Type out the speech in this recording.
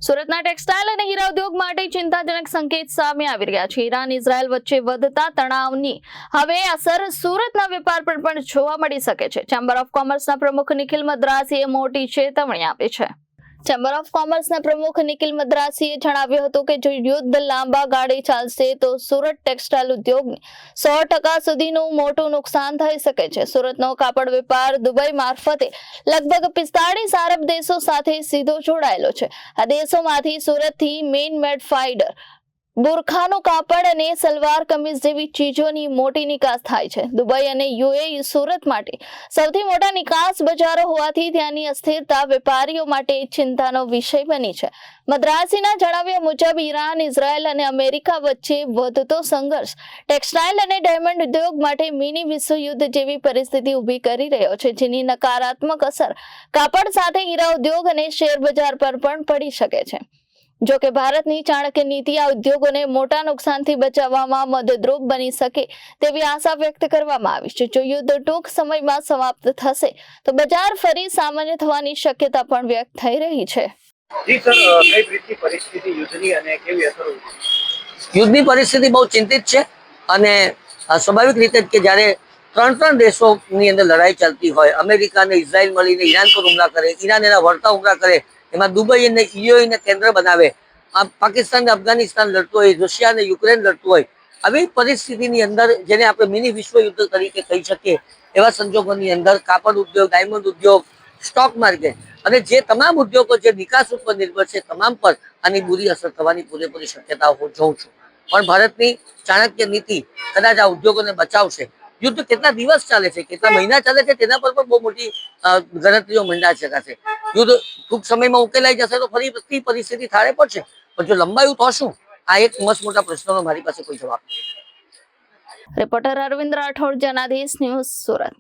સુરતના ટેક્સટાઇલ અને હીરા ઉદ્યોગ માટે ચિંતાજનક સંકેત સામે આવી રહ્યા છે। ઈરાન ઇઝરાયલ વચ્ચે વધતા તણાવની હવે અસર સુરતના વેપાર પર પણ જોવા મળી શકે છે। ચેમ્બર ઓફ કોમર્સના પ્રમુખ નિખિલ મદ્રાસીએ મોટી ચેતવણી આપી છે। ચેમ્બર ઓફ કોમર્સના પ્રમુખ નિખિલ મદ્રાસીએ જણાવ્યું હતું કે જો યુદ્ધ લાંબા ગાળે ચાલશે તો સુરત ટેક્સટાઇલ ઉદ્યોગને 100% સુધીનું મોટું નુકસાન થઈ શકે છે। સુરતનો કાપડ વેપાર દુબઈ મારફતે લગભગ 45 આરબ દેશો સાથે સીધો જોડાયેલો છે। આ દેશોમાંથી સુરતથી મેઇન મેડ ફાઇબર, બુરખાનું કાપડ અને સલવાર કમીઝ જેવી ચીજોની મોટી નિકાસ થાય છે। દુબઈ અને યુએઈ સુરત માટે સૌથી મોટા નિકાસ બજારો હોવાથી ત્યાંની અસ્થિરતા વેપારીઓ માટે ચિંતાનો વિષય બની છે। મદ્રાસીના જણાવ્યા મુજબ ઈરાન, ઇઝરાયલ અને અમેરિકા વચ્ચે વધતો સંઘર્ષ ટેક્સટાઇલ અને ડાયમંડ ઉદ્યોગ માટે મિની વિશ્વયુદ્ધ જેવી પરિસ્થિતિ ઊભી કરી રહ્યો છે, જેની નકારાત્મક અસર કાપડ સાથે હીરા ઉદ્યોગ અને શેર બજાર પર પણ પડી શકે છે। જો કે ભારતની ચાણક્ય નીતિ આ ઉદ્યોગોને મોટા નુકસાનથી બચાવવામાં મદદરૂપ બની શકે તેવી આશા વ્યક્ત કરવામાં આવી છે। જો યુદ્ધ ટૂંક સમયમાં સમાપ્ત થશે તો બજાર ફરી સામાન્ય થવાની શક્યતા પણ વ્યક્ત થઈ રહી છે। યુદ્ધની પરિસ્થિતિ બહુ ચિંતિત છે અને સ્વાભાવિક રીતે કે જ્યારે ત્રણ દેશોની અંદર લડાઈ ચાલતી હોય, અમેરિકા અને ઇઝરાયલ મળીને ઈરાન પર હુમલા કરે, ઈરાન એના વળતા હુમલા કરે, એમાં દુબઈ અને યુએઈને કેન્દ્ર બનાવે, પાકિસ્તાન અને અફઘાનિસ્તાન લડતું હોય, રશિયા અને યુક્રેન લડતું હોય, આવી પરિસ્થિતિની અંદર જેને આપણે મિની વિશ્વયુદ્ધ તરીકે કહી શકીએ એવા સંજોગોની અંદર કાપડ ઉદ્યોગ, ડાયમંડ ઉદ્યોગ, સ્ટોક માર્કેટ અને જે તમામ ઉદ્યોગો જે નિકાસ ઉપર નિર્ભર છે તમામ પર આની બુરી અસર થવાની પૂરેપૂરી શક્યતાઓ હું જોઉં છું। પણ ભારતની ચાણક્ય નીતિ કદાચ આ ઉદ્યોગોને બચાવશે। યુદ્ધ કેટલા દિવસ ચાલે છે, કેટલા મહિના ચાલે છે તેના પર પણ બહુ મોટી ગણતરીઓ મંડાઈ શકાશે। યુદ્ધ ટૂંક સમયમાં ઉકેલાઈ જશે તો ફરી પરિસ્થિતિ થાળે પડશે, પણ જો લંબાયું તો શું? આ એક મસ્ત મોટા પ્રશ્નનો મારી પાસે કોઈ જવાબ નથી। Reporter Arvind Rathod, Janadesh news, Surat.